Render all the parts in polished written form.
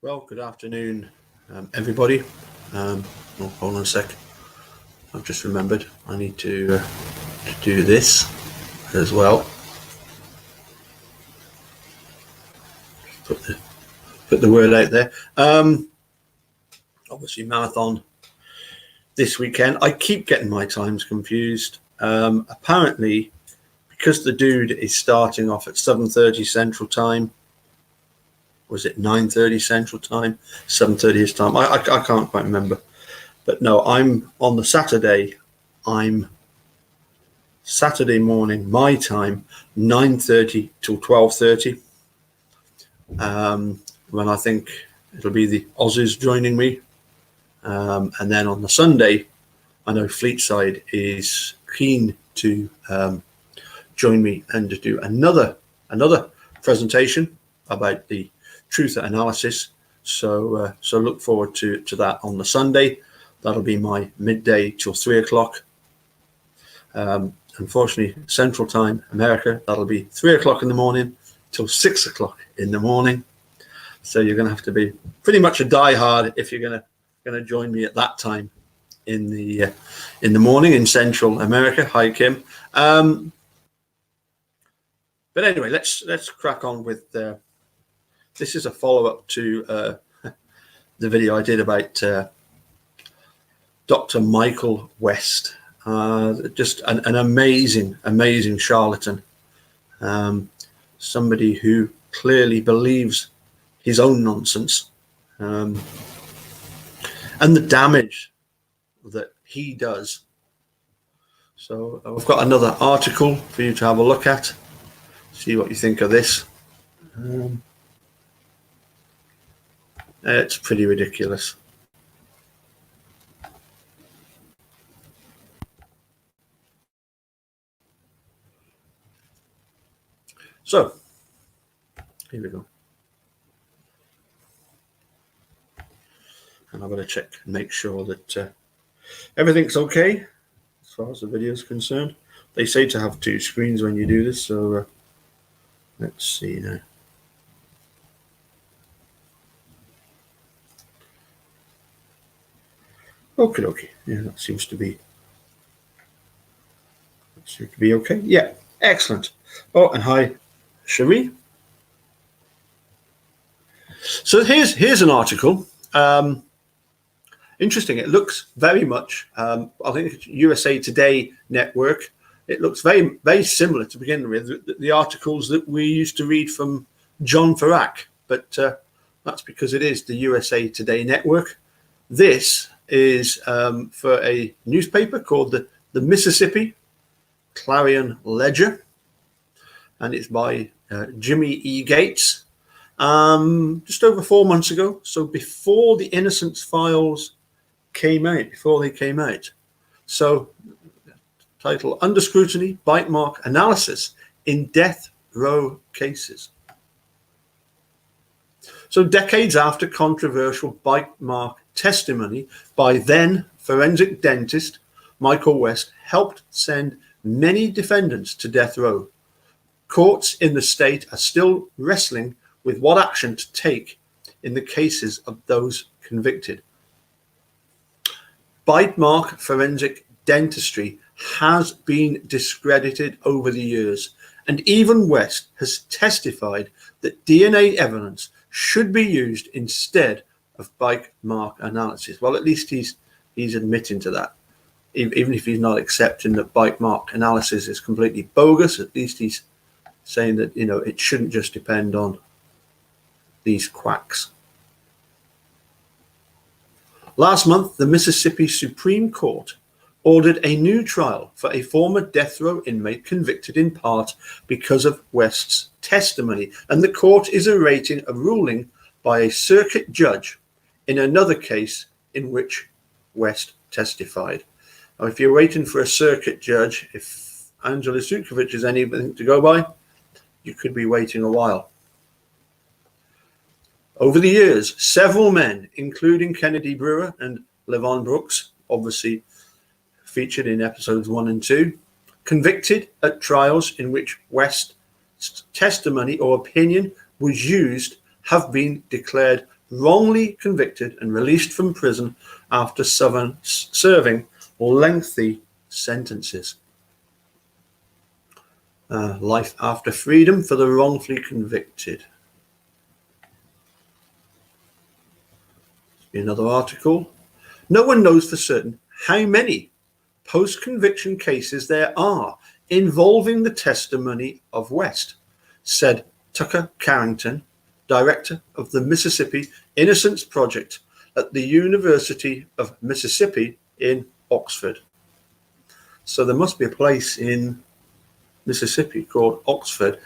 Well, good afternoon, everybody. Hold on a sec. I've just remembered I need to do this as well. Put the word out there. Obviously, marathon this weekend. I keep getting my times confused. Apparently, because the dude is starting off at 7:30 Central Time. Was it 9:30 Central Time, 7:30 his time? I can't quite remember. But no, I'm on the Saturday. I'm Saturday morning, my time, 9:30 till 12:30. When I think it'll be the Aussies joining me. And then on the Sunday, I know Fleetside is keen to join me and to do another presentation about the truth analysis. So look forward to that on the Sunday. That'll be my midday till 3 o'clock. Unfortunately, Central Time, America, that'll be 3 o'clock in the morning till 6 o'clock in the morning. So you're going to have to be pretty much a diehard if you're going to join me at that time in the morning in Central America. Hi, Kim. But anyway, let's crack on with. This is a follow-up to the video I did about Dr. Michael West. Just an amazing charlatan. Somebody who clearly believes his own nonsense. And the damage that he does. So I've got another article for you to have a look at. See what you think of this. It's pretty ridiculous. So, here we go. And I'm going to check and make sure that everything's okay as far as the video is concerned. They say to have two screens when you do this, so let's see now. Okay. Yeah, that seems to be okay. Yeah, excellent. Oh, and hi, Cherie. So here's an article. Interesting. It looks very much. I think it's USA Today network. It looks very, very similar to begin with the articles that we used to read from John Farrak, but that's because it is the USA Today network. This is for a newspaper called the Mississippi Clarion Ledger, and it's by Jimmy E. Gates. Just over 4 months ago, so before the Innocence Files came out. So, title: Under Scrutiny, Bite Mark Analysis in Death Row Cases. So decades after controversial bite mark testimony by then forensic dentist Michael West helped send many defendants to death row, courts in the state are still wrestling with what action to take in the cases of those convicted. Bite mark forensic dentistry has been discredited over the years, and even West has testified that DNA evidence should be used instead of bite mark analysis. Well, at least he's admitting to that. Even if he's not accepting that bite mark analysis is completely bogus, at least he's saying that, it shouldn't just depend on these quacks. Last month, the Mississippi Supreme Court ordered a new trial for a former death row inmate convicted in part because of West's testimony, and the court is awaiting a ruling by a circuit judge in another case in which West testified. Now, if you're waiting for a circuit judge, if Angela Sukovich is anything to go by, you could be waiting a while. Over the years, several men, including Kennedy Brewer and Levon Brooks, obviously featured in episodes 1 and 2, convicted at trials in which West's testimony or opinion was used, have been declared wrongly convicted and released from prison after serving lengthy sentences. Life after freedom for the wrongfully convicted. Another article. No one knows for certain how many post-conviction cases there are involving the testimony of West, said Tucker Carrington, director of the Mississippi Innocence Project at the University of Mississippi in Oxford. So there must be a place in Mississippi called Oxford.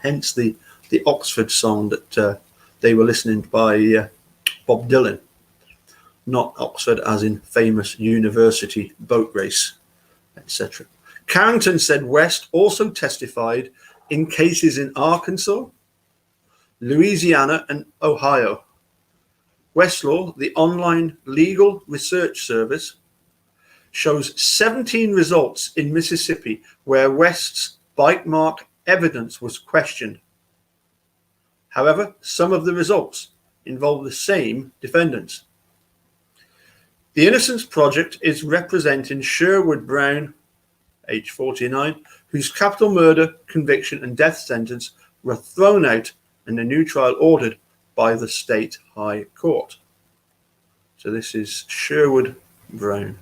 Hence the Oxford song that they were listening by Bob Dylan. Not Oxford as in famous university boat race, etc. Carrington said West also testified in cases in Arkansas, Louisiana, and Ohio. Westlaw, the online legal research service, shows 17 results in Mississippi where West's bite mark evidence was questioned. However, some of the results involve the same defendants. The Innocence Project is representing Sherwood Brown, age 49, whose capital murder conviction and death sentence were thrown out and a new trial ordered by the state high court. So this is Sherwood Brown.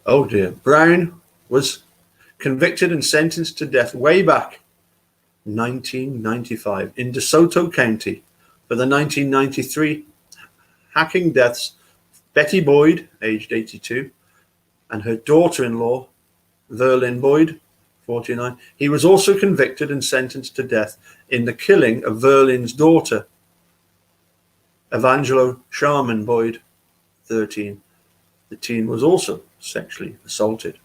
Oh dear. Brown was convicted and sentenced to death way back 1995 in DeSoto County for the 1993 hacking deaths of Betty Boyd, aged 82, and her daughter-in-law, Verlyn Boyd, 49. He was also convicted and sentenced to death in the killing of Verlyn's daughter, Evangelo Sharman Boyd, 13. The teen was also sexually assaulted.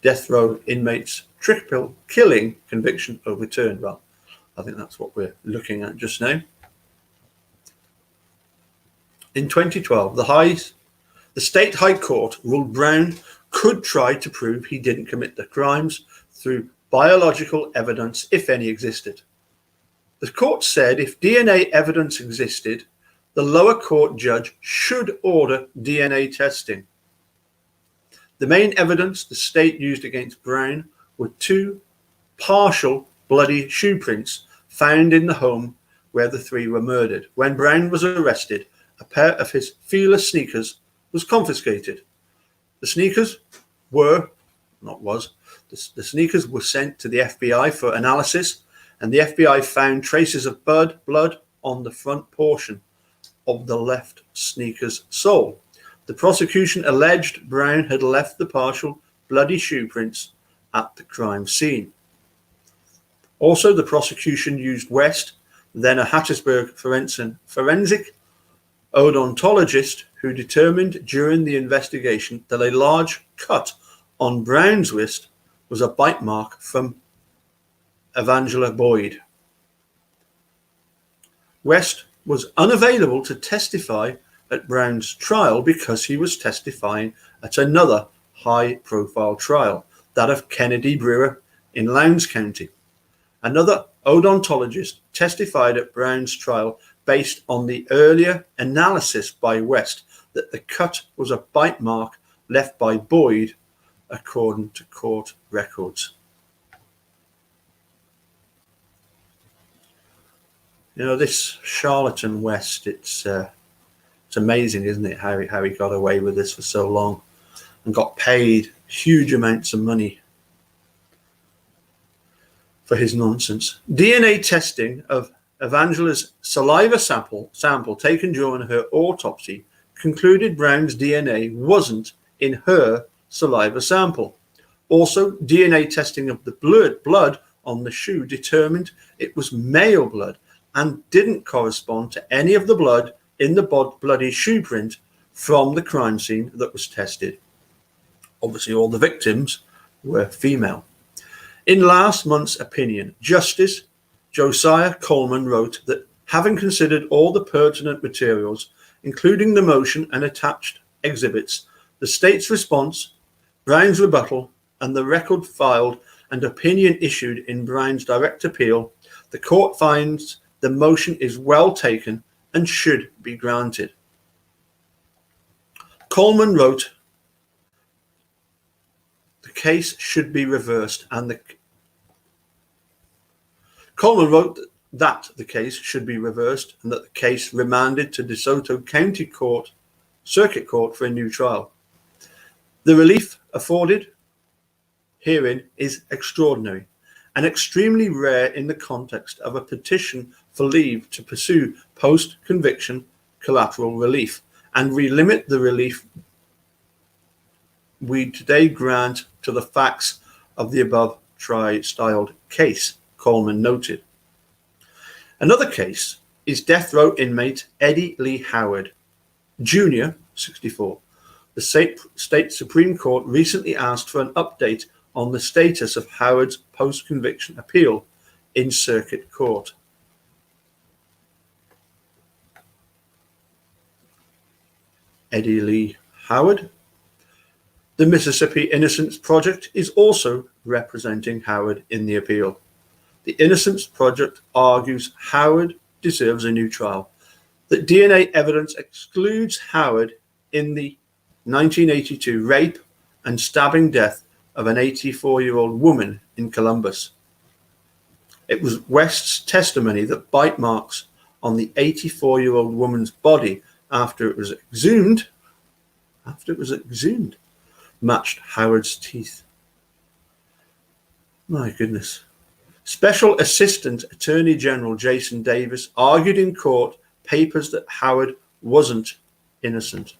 Death row inmates trick pill killing conviction overturned. Well, I think that's what we're looking at just now. In 2012, the state high court ruled Brown could try to prove he didn't commit the crimes through biological evidence, if any existed. The court said if DNA evidence existed, the lower court judge should order DNA testing. The main evidence the state used against Brown were 2 partial bloody shoe prints found in the home where the 3 were murdered. When Brown was arrested, a pair of his Fila sneakers was confiscated. The sneakers were sent to the FBI for analysis, and the FBI found traces of blood on the front portion of the left sneaker's sole. The prosecution alleged Brown had left the partial bloody shoe prints at the crime scene. Also, the prosecution used West, then a Hattiesburg forensic odontologist, who determined during the investigation that a large cut on Brown's wrist was a bite mark from Evangela Boyd. West was unavailable to testify at Brown's trial because he was testifying at another high-profile trial, that of Kennedy Brewer in Lowndes County. Another odontologist testified at Brown's trial based on the earlier analysis by West that the cut was a bite mark left by Boyd, according to court records. You know, this charlatan West, it's amazing, isn't it, how he got away with this for so long and got paid huge amounts of money for his nonsense. DNA testing of Evangela's saliva sample taken during her autopsy concluded Brown's DNA wasn't in her saliva sample. Also, DNA testing of the blood on the shoe determined it was male blood and didn't correspond to any of the blood in the bloody shoe print from the crime scene that was tested. Obviously, all the victims were female. In last month's opinion, Justice Josiah Coleman wrote that, having considered all the pertinent materials, including the motion and attached exhibits, the state's response, Brown's rebuttal, and the record filed and opinion issued in Brown's direct appeal, the court finds the motion is well taken and should be granted. Coleman wrote, the case should be reversed, and Coleman wrote that the case should be reversed and that the case remanded to DeSoto County Court, Circuit Court for a new trial. The relief afforded herein is extraordinary and extremely rare in the context of a petition for leave to pursue post-conviction collateral relief, and we limit the relief we today grant to the facts of the above tri-styled case, Coleman noted. Another case is death row inmate Eddie Lee Howard, Jr., 64. The state Supreme Court recently asked for an update on the status of Howard's post-conviction appeal in circuit court. Eddie Lee Howard. The Mississippi Innocence Project is also representing Howard in the appeal. The Innocence Project argues Howard deserves a new trial, that DNA evidence excludes Howard in the 1982 rape and stabbing death of an 84-year-old woman in Columbus. It was West's testimony that bite marks on the 84-year-old woman's body after it was exhumed, matched Howard's teeth. My goodness. Special Assistant Attorney General Jason Davis argued in court papers that Howard wasn't innocent.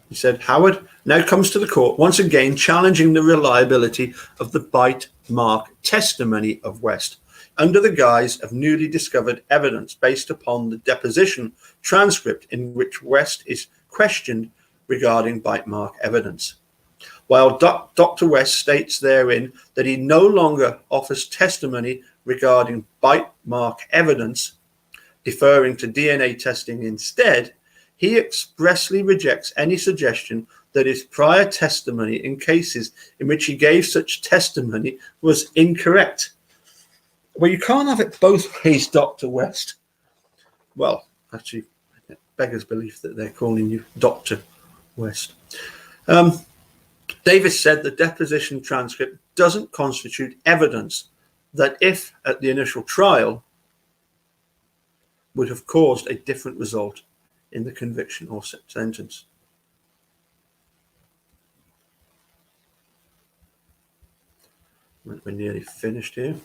He said, Howard now comes to the court once again challenging the reliability of the bite mark testimony of West under the guise of newly discovered evidence based upon the deposition transcript in which West is questioned regarding bite mark evidence. While Dr. West states therein that he no longer offers testimony regarding bite mark evidence, deferring to DNA testing instead, he expressly rejects any suggestion that his prior testimony in cases in which he gave such testimony was incorrect. Well, you can't have it both ways, Dr. West. Well, actually, it beggars belief that they're calling you Dr. West. Davis said the deposition transcript doesn't constitute evidence that if at the initial trial would have caused a different result in the conviction or sentence. We're nearly finished here.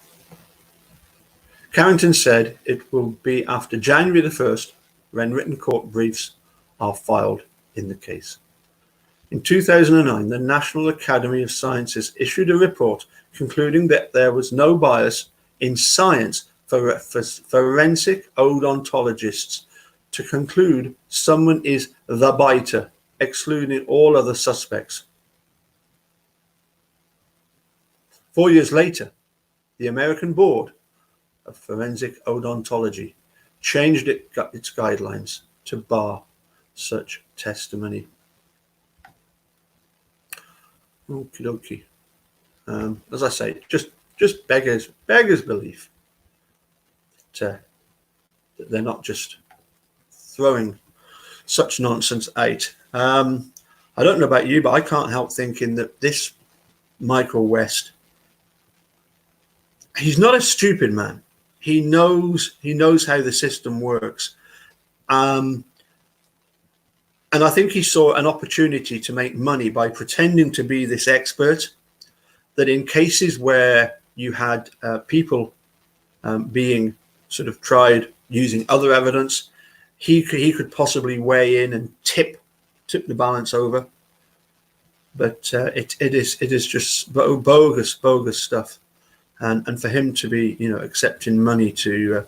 Carrington said it will be after January the 1st when written court briefs are filed in the case. In 2009, the National Academy of Sciences issued a report concluding that there was no bias in science for forensic odontologists to conclude someone is the biter, excluding all other suspects. 4 years later, the American Board of Forensic Odontology changed its guidelines to bar such testimony. Okie dokie. As I say, just beggars belief that they're not just throwing such nonsense out. I don't know about you, but I can't help thinking that this Michael West, he's not a stupid man. He knows how the system works. And I think he saw an opportunity to make money by pretending to be this expert, that in cases where you had people being sort of tried using other evidence, he could possibly weigh in and tip the balance over. But it is just bogus stuff. And for him to be, accepting money to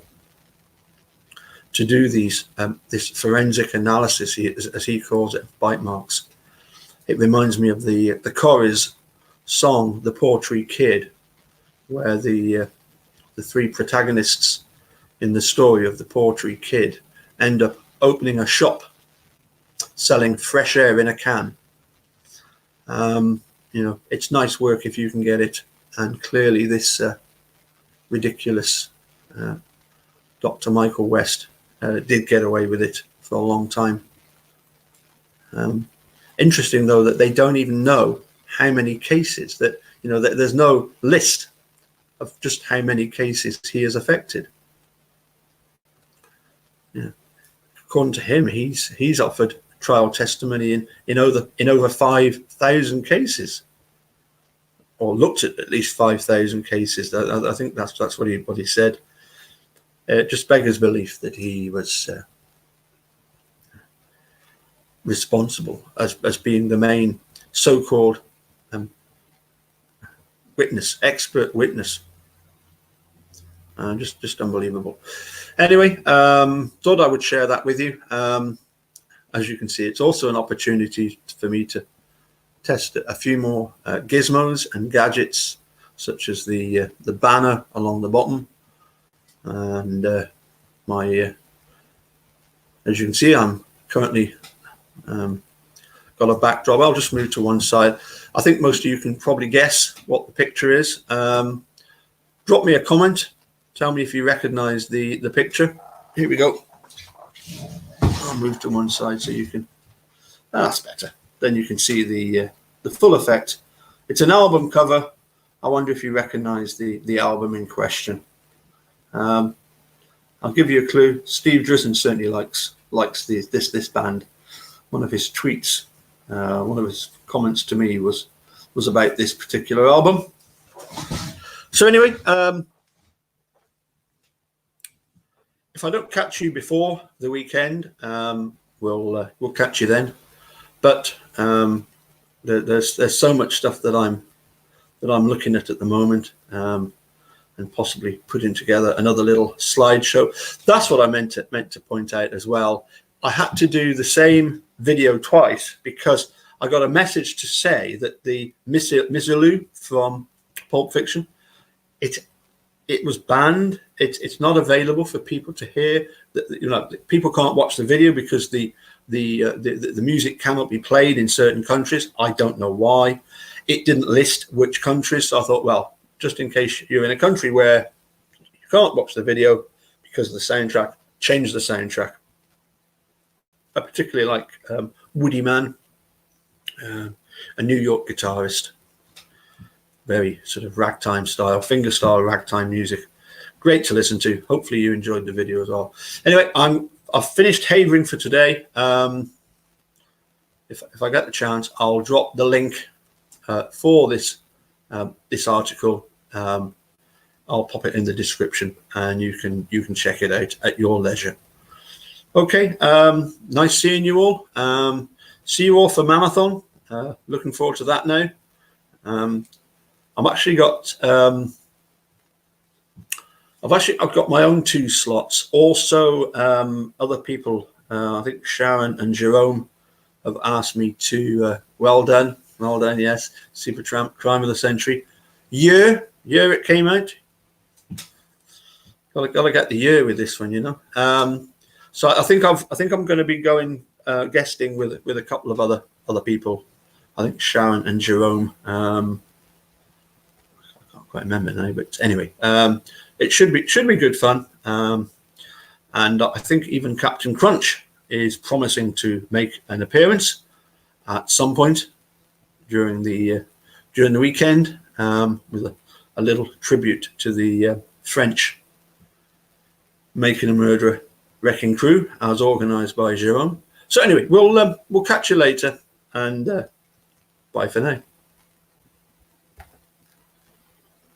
do these this forensic analysis, as he calls it, of bite marks, it reminds me of the Corries song, "The Poor Tree Kid," where the three protagonists in the story of the Portree Kid end up opening a shop selling fresh air in a can. You know, it's nice work if you can get it, and clearly this ridiculous Dr. Michael West did get away with it for a long time. Interesting though that they don't even know how many cases, that, you know, that there's no list of just how many cases he has affected. Yeah. According to him, he's offered trial testimony in over 5,000 cases, or looked at least 5,000 cases. I think that's what he said. It just beggars belief that he was responsible as being the main so-called witness, expert witness. Just unbelievable. Anyway, thought I would share that with you. As you can see, it's also an opportunity for me to test a few more gizmos and gadgets, such as the banner along the bottom, and as you can see, I'm currently got a backdrop. I'll just move to one side. I think most of you can probably guess what the picture is. Drop me a comment. Tell me if you recognize the picture. Here we go. I'll move to one side so you can. That's better. Then you can see the full effect. It's an album cover. I wonder if you recognize the album in question. I'll give you a clue. Steve Drizzen certainly likes this band. One of his tweets, one of his comments to me was about this particular album. So anyway, if I don't catch you before the weekend, we'll catch you then. But there's so much stuff that I'm looking at the moment, and possibly putting together another little slideshow. That's what I meant to point out as well. I had to do the same video twice because I got a message to say that the Missilu from Pulp Fiction, it was banned. It's not available for people to hear. You know, people can't watch the video because the music cannot be played in certain countries. I don't know why. It didn't list which countries, so I thought, well, just in case you're in a country where you can't watch the video because of the soundtrack, change the soundtrack. I particularly like Woody Man, a New York guitarist, very sort of ragtime style, finger style ragtime music. Great to listen to. Hopefully you enjoyed the video as well. Anyway, I've finished havering for today. If I get the chance, I'll drop the link for this article. I'll pop it in the description, and you can check it out at your leisure. Okay, nice seeing you all. See you all for Marathon. Looking forward to that now. I've got my own 2 slots. Also, other people, I think Sharon and Jerome, have asked me to. Well done, yes. Supertramp, Crime of the Century. Year it came out. Gotta get the year with this one, you know. So I think I'm going to be going guesting with a couple of other people. I think Sharon and Jerome. I can't quite remember now, but anyway, it should be good fun. And I think even Captain Crunch is promising to make an appearance at some point during the weekend, with a little tribute to the French Making a Murderer Wrecking Crew, as organised by Jerome. So anyway, we'll catch you later, and bye for now.